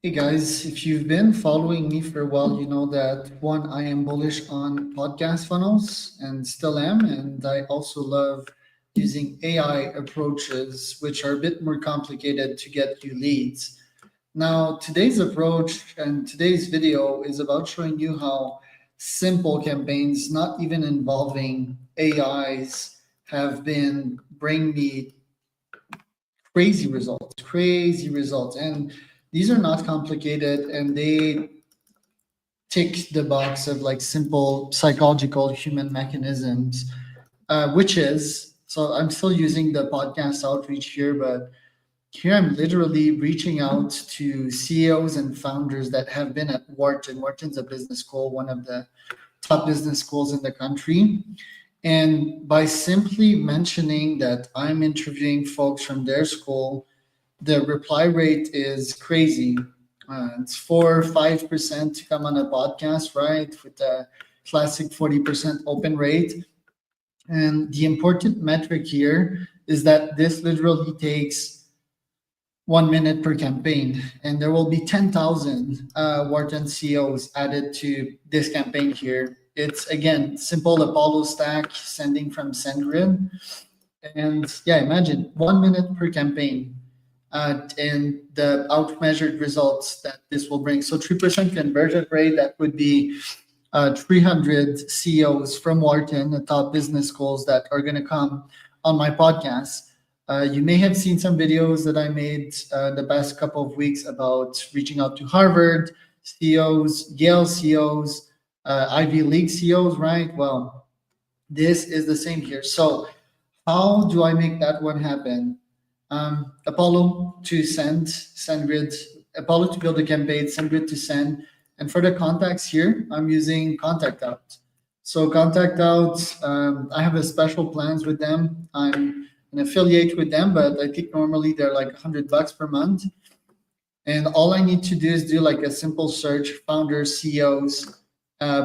Hey guys, if you've been following me for a while, you know that one, I am bullish on podcast funnels and still am. And I also love using AI approaches, which are a bit more complicated to get you leads. Now, today's approach and today's video is about showing you how simple campaigns, not even involving AIs, have been bring me crazy results. And these are not complicated and they tick the box of like simple psychological human mechanisms, which is so I'm still using the podcast outreach here, but here I'm literally reaching out to CEOs and founders that have been at Wharton. Wharton's a business school, one of the top business schools in the country. And by simply mentioning that I'm interviewing folks from their school, the reply rate is crazy. It's 4 or 5% to come on a podcast, right? With a classic 40% open rate. And the important metric here is that this literally takes 1 minute per campaign, and there will be 10,000 Wharton CEOs added to this campaign here. It's again simple Apollo stack sending from SendGrid, and yeah, imagine 1 minute per campaign, and the outmeasured results that this will bring. So 3% conversion rate, that would be 300 CEOs from Wharton, the top business schools that are going to come on my podcast. You may have seen some videos that I made the past couple of weeks about reaching out to Harvard CEOs, Yale CEOs, Ivy League CEOs, right? Well, this is the same here. So, how do I make that one happen? Apollo to send, SendGrid, Apollo to build a campaign, SendGrid to send. And for the contacts here, I'm using Contact Out. So Contact Out, I have a special plans with them. I'm an affiliate with them, but I think normally they're like $100 per month. And all I need to do is do like a simple search, founders, CEOs,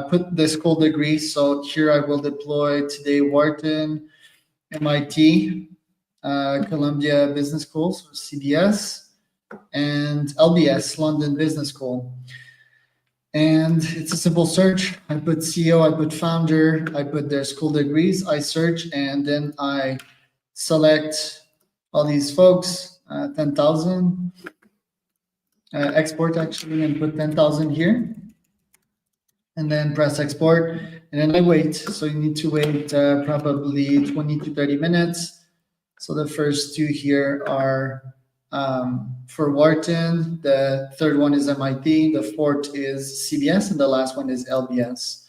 put the school degree. So here I will deploy today Wharton, MIT, Columbia Business Schools, CBS, and LBS, London Business School. And it's a simple search. I put CEO, I put founder, I put their school degrees, I search, and then I select all these folks, 10,000, export actually, and put 10,000 here, and then press export, and then I wait. So you need to wait probably 20 to 30 minutes. So the first two here are for Wharton, the third one is MIT, the fourth is CBS, and the last one is LBS.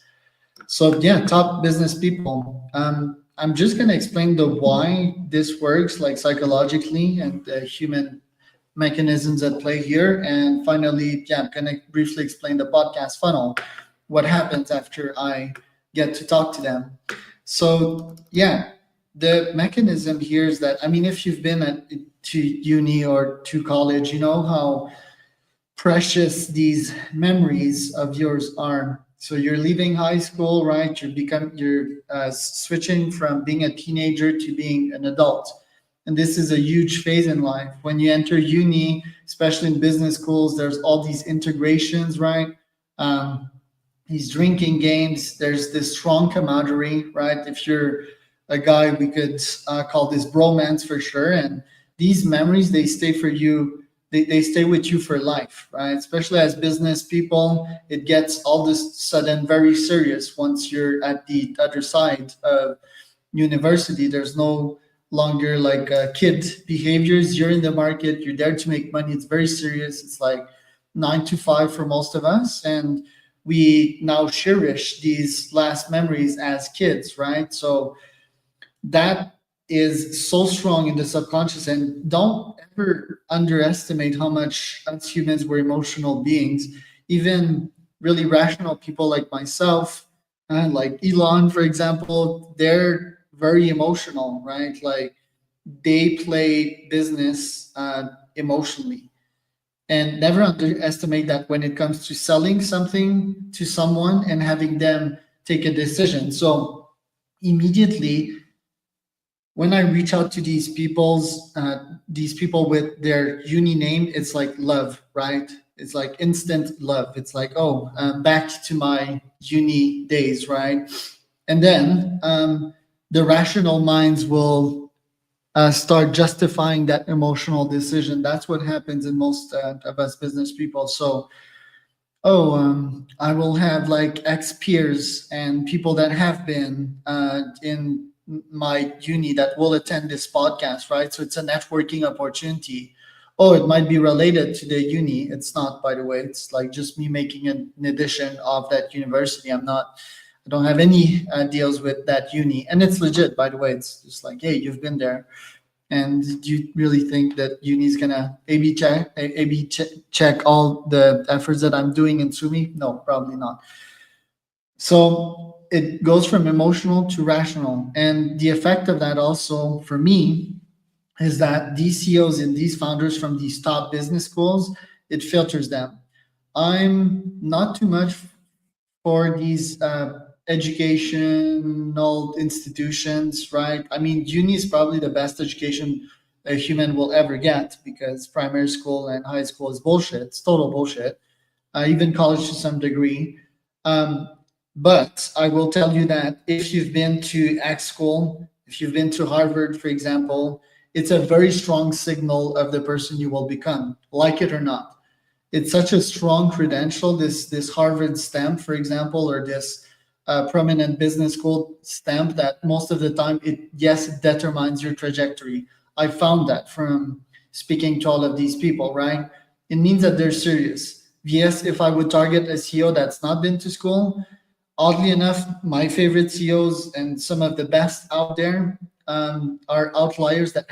So yeah, top business people. I'm just gonna explain the why this works, like psychologically, and the human mechanisms at play here. And finally, yeah, I'm gonna briefly explain the podcast funnel, what happens after I get to talk to them. So yeah, the mechanism here is that, I mean, if you've been to uni or to college, you know how precious these memories of yours are. So you're leaving high school, right? You're switching from being a teenager to being an adult, and this is a huge phase in life. When you enter uni, especially in business schools, there's all these integrations, right? Um, these drinking games. There's this strong camaraderie, right? If you're a guy, we could call this bromance for sure. And these memories, they stay for you. They stay with you for life, right? Especially as business people, it gets all this sudden very serious once you're at the other side of university. There's no longer like kid behaviors. You're in the market. You're there to make money. It's very serious. It's like 9 to 5 for most of us, and we now cherish these last memories as kids, right? So that is so strong in the subconscious, and don't ever underestimate how much us humans were emotional beings. Even really rational people like myself, like Elon, for example, they're very emotional, right? Like they play business emotionally, and never underestimate that when it comes to selling something to someone and having them take a decision. So immediately when I reach out to these people with their uni name, it's like love, right? It's like instant love. It's like, oh, back to my uni days, right? And then the rational minds will start justifying that emotional decision. That's what happens in most of us business people. So, oh, I will have like ex peers and people that have been in my uni that will attend this podcast, right? So it's a networking opportunity. Oh, it might be related to the uni. It's not, by the way. It's like just me making an addition of that university. I don't have any deals with that uni, and it's legit, by the way. It's just like, hey, you've been there, and do you really think that uni's gonna check all the efforts that I'm doing in Sumi? No, probably not. So it goes from emotional to rational, and the effect of that also for me is that these CEOs and these founders from these top business schools, it filters them. I'm not too much for these educational institutions, right? I mean, uni is probably the best education a human will ever get because primary school and high school is bullshit. It's total bullshit. Even college to some degree. Um, but I will tell you that if you've been to X school, if you've been to Harvard, for example, it's a very strong signal of the person you will become, like it or not. It's such a strong credential, this Harvard stamp, for example, or this prominent business school stamp, that most of the time it determines your trajectory. I found that from speaking to all of these people, right? It means that they're serious. Yes, if I would target a CEO that's not been to school, oddly enough, my favorite CEOs and some of the best out there are outliers that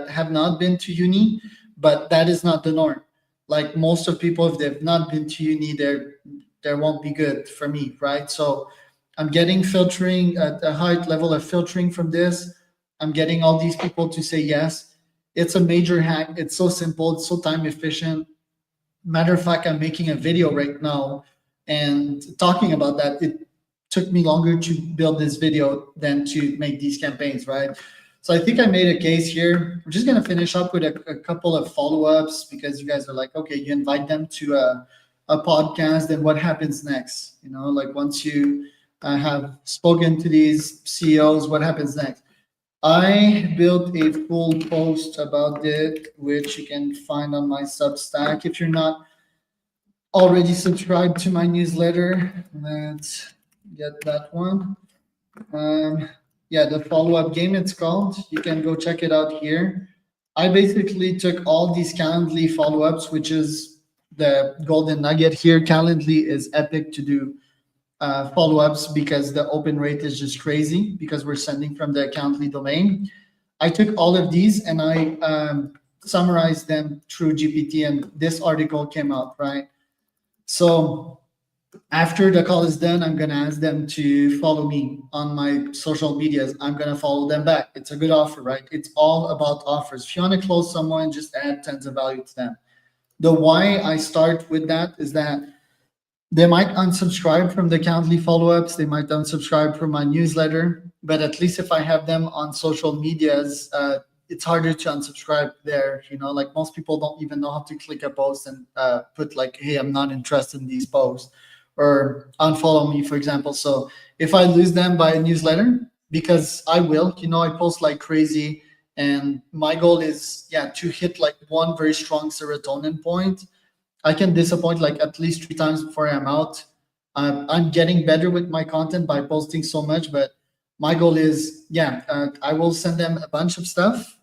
have not been to uni, but that is not the norm. Like most of people, if they've not been to uni, there won't be good for me, right? So I'm getting filtering at a high level of filtering from this. I'm getting all these people to say yes. It's a major hack. It's so simple. It's so time efficient. Matter of fact, I'm making a video right now and talking about that. It took me longer to build this video than to make these campaigns, right? So I think I made a case here. I'm just going to finish up with a couple of follow-ups because you guys are like, okay, you invite them to a podcast, then what happens next? You know, like once you have spoken to these CEOs, what happens next? I built a full post about it, which you can find on my Substack. If you're not already subscribed to my newsletter, let's get that one. Yeah, the follow-up game it's called. You can go check it out here. I basically took all these Calendly follow-ups, which is the golden nugget here. Calendly is epic to do follow-ups because the open rate is just crazy because we're sending from the Accountly domain. I took all of these and I summarized them through GPT, and this article came out, right? So after the call is done, I'm gonna ask them to follow me on my social medias. I'm gonna follow them back. It's a good offer, right? It's all about offers. If you want to close someone, just add tons of value to them. The why I start with that is that they might unsubscribe from the Countly follow-ups. They might unsubscribe from my newsletter, but at least if I have them on social medias, it's harder to unsubscribe there. You know, like most people don't even know how to click a post and put like, "Hey, I'm not interested in these posts," or unfollow me, for example. So if I lose them by a newsletter, because I will, you know, I post like crazy, and my goal is to hit like one very strong serotonin point. I can disappoint like at least 3 times before I'm out. I'm getting better with my content by posting so much, but my goal is, I will send them a bunch of stuff.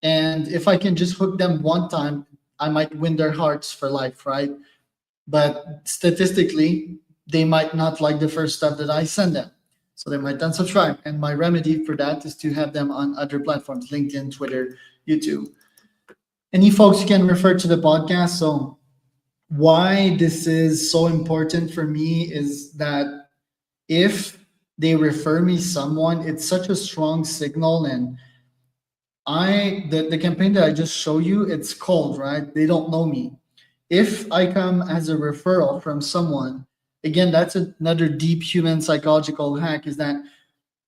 And if I can just hook them one time, I might win their hearts for life, right? But statistically, they might not like the first stuff that I send them. So they might unsubscribe. And my remedy for that is to have them on other platforms, LinkedIn, Twitter, YouTube. Any folks you can refer to the podcast. So why this is so important for me is that if they refer me someone, it's such a strong signal. And the campaign that I just show you, it's cold, right? They don't know me. If I come as a referral from someone, again, that's another deep human psychological hack, is that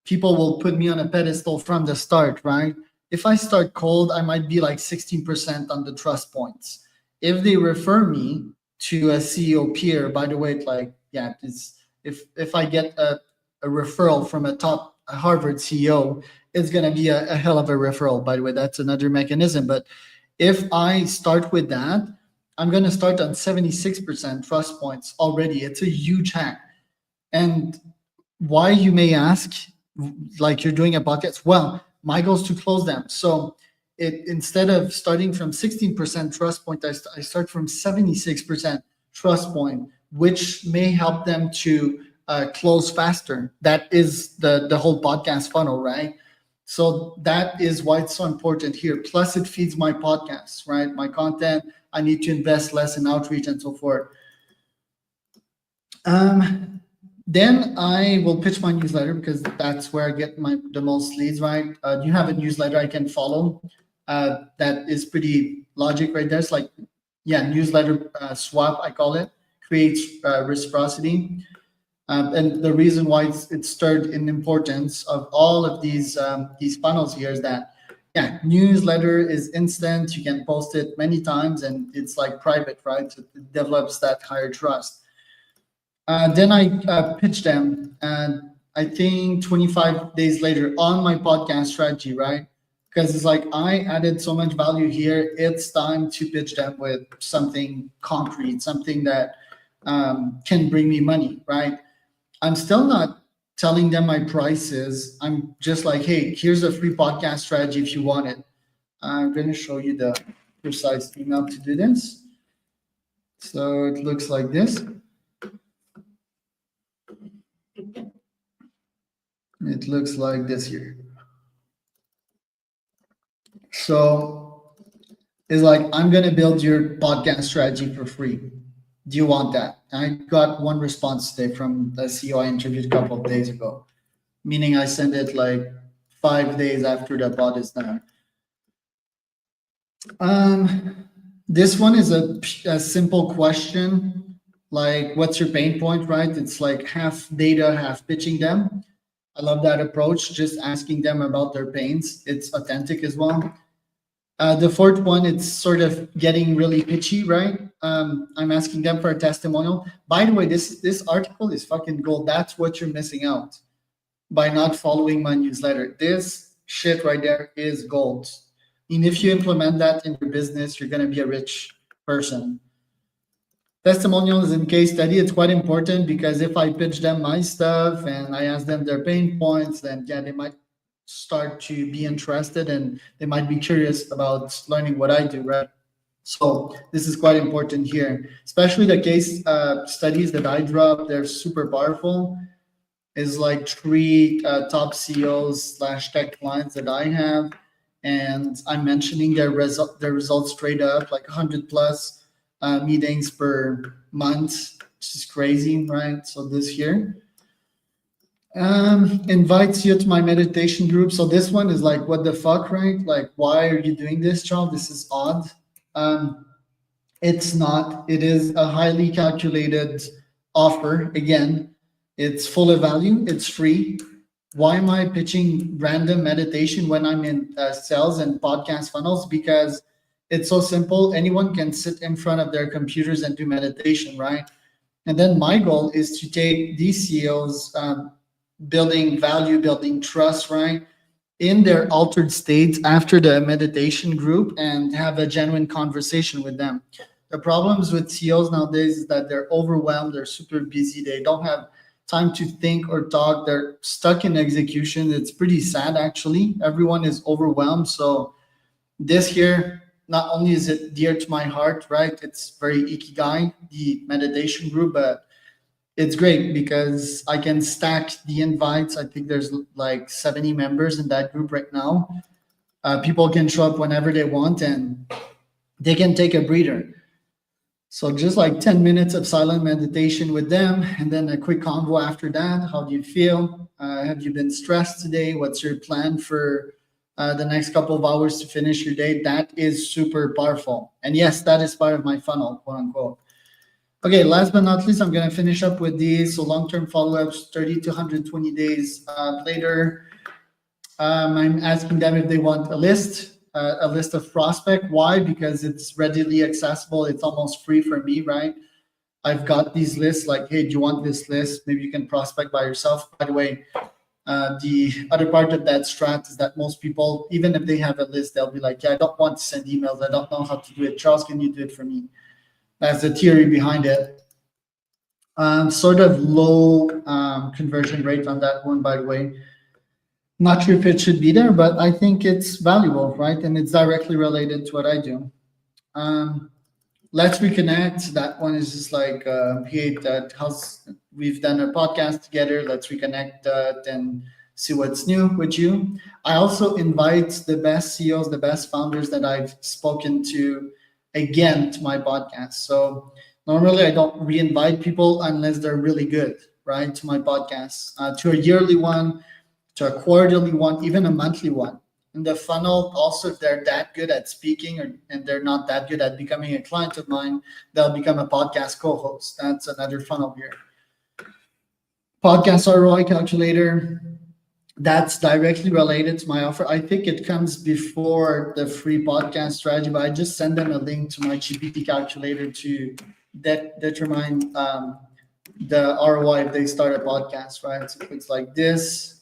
people will put me on a pedestal from the start, right? If I start cold, I might be like 16% on the trust points. If they refer me to a CEO peer, by the way, like, yeah, it's if I get a referral from a top Harvard CEO, it's gonna be a hell of a referral. By the way, that's another mechanism. But if I start with that, I'm gonna start on 76% trust points already. It's a huge hack. And why, you may ask, like, you're doing a podcast? Well, my goal is to close them. So it, instead of starting from 16% trust point, I start from 76% trust point, which may help them to close faster. That is the whole podcast funnel, right? So that is why it's so important here. Plus, it feeds my podcast, right? My content. I need to invest less in outreach and so forth. Then I will pitch my newsletter because that's where I get the most leads, right? You have a newsletter I can follow. That is pretty logic right there. It's like, yeah, newsletter swap, I call it, creates reciprocity. And the reason why it's stirred in importance of all of these funnels here is that, yeah, newsletter is instant. You can post it many times and it's like private, right? So it develops that higher trust. Then I pitched them, and I think 25 days later on my podcast strategy, right? Because it's like I added so much value here. It's time to pitch them with something concrete, something that can bring me money, right? I'm still not telling them my prices. I'm just like, hey, here's a free podcast strategy if you want it. I'm going to show you the precise email to do this. So it looks like this. It looks like this here. So it's like, I'm going to build your podcast strategy for free. Do you want that? I got one response today from the CEO I interviewed a couple of days ago, meaning I sent it like 5 days after the bot is done. This one is a simple question, like, what's your pain point, right? It's like half data, half pitching them. I love that approach, just asking them about their pains. It's authentic as well. The fourth one, it's sort of getting really pitchy, right? I'm asking them for a testimonial. By the way, this article is fucking gold. That's what you're missing out by not following my newsletter. This shit right there is gold. And if you implement that in your business, you're gonna be a rich person. Testimonials and case study, it's quite important because if I pitch them my stuff and I ask them their pain points, then yeah, they might start to be interested and they might be curious about learning what I do, right? So this is quite important here, especially the case studies that I drop. They're super powerful. Is like 3 top CEOs / tech clients that I have, and I'm mentioning their results straight up, like 100 plus meetings per month, which is crazy, right? So this year. Invites you to my meditation group. So this one is like, what the fuck, right? Like, why are you doing this, Charles? This is odd. It's not. It is a highly calculated offer. Again, it's full of value. It's free. Why am I pitching random meditation when I'm in sales and podcast funnels? Because it's so simple. Anyone can sit in front of their computers and do meditation, right? And then my goal is to take these CEOs, building value, building trust, right, in their altered states after the meditation group and have a genuine conversation with them. The problems with CEOs nowadays is that they're overwhelmed, they're super busy, they don't have time to think or talk, they're stuck in execution. It's pretty sad, actually. Everyone is overwhelmed. So this here, not only is it dear to my heart, right? It's very ikigai, the meditation group, but it's great because I can stack the invites. I think there's like 70 members in that group right now. People can show up whenever they want and they can take a breather. So just like 10 minutes of silent meditation with them and then a quick convo after that. How do you feel? Have you been stressed today? What's your plan for the next couple of hours to finish your day? That is super powerful. And yes, that is part of my funnel, quote unquote. Okay, last but not least, I'm going to finish up with these. So long-term follow-ups, 30 to 120 days later. I'm asking them if they want a list. a list of prospect. Why? Because it's readily accessible. It's almost free for me, right? I've got these lists like, hey, do you want this list? Maybe you can prospect by yourself. By the way, the other part of that strat is that most people, even if they have a list, they'll be like, yeah, I don't want to send emails. I don't know how to do it. Charles, can you do it for me? That's the theory behind it. Sort of low conversion rate on that one, by the way. Not sure if it should be there, but I think it's valuable, right? And it's directly related to what I do. Um, let's reconnect. That one is just like, hey, that how's we've done a podcast together. Let's reconnect and see what's new with you. I also invite the best CEOs, the best founders that I've spoken to again to my podcast. So normally I don't re-invite people unless they're really good, right? To my podcast, to a yearly one, to a quarterly one, even a monthly one. In the funnel, also, if they're that good at speaking and they're not that good at becoming a client of mine, they'll become a podcast co-host. That's another funnel here. Podcast ROI calculator, that's directly related to my offer. I think it comes before the free podcast strategy, but I just send them a link to my GPT calculator to determine the ROI if they start a podcast, right? So it's like this.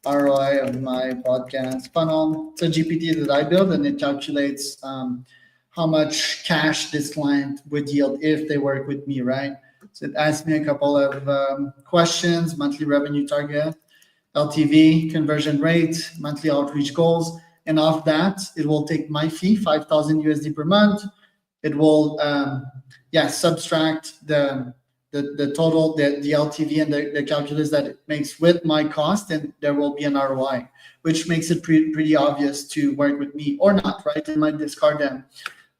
ROI of my podcast funnel. It's a GPT that I built, and it calculates how much cash this client would yield if they work with me, right? So it asks me a couple of questions: monthly revenue target, LTV, conversion rate, monthly outreach goals, and off that, it will take my fee, 5,000 USD per month. It will, subtract the total, the LTV and the calculus that it makes with my cost, and there will be an ROI, which makes it pretty obvious to work with me or not, right? I might discard them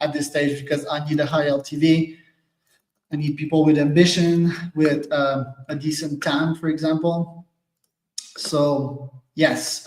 at this stage because I need a high LTV. I need people with ambition, with a decent TAM, for example. So yes,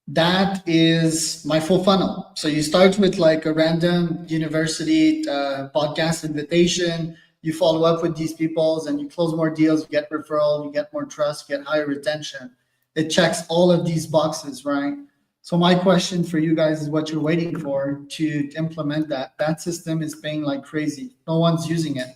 that is my full funnel. So you start with like a random university podcast invitation. You follow up with these people and you close more deals, you get referral, you get more trust, you get higher retention. It checks all of these boxes, right? So my question for you guys is what you're waiting for to implement that. That system is paying like crazy. No one's using it.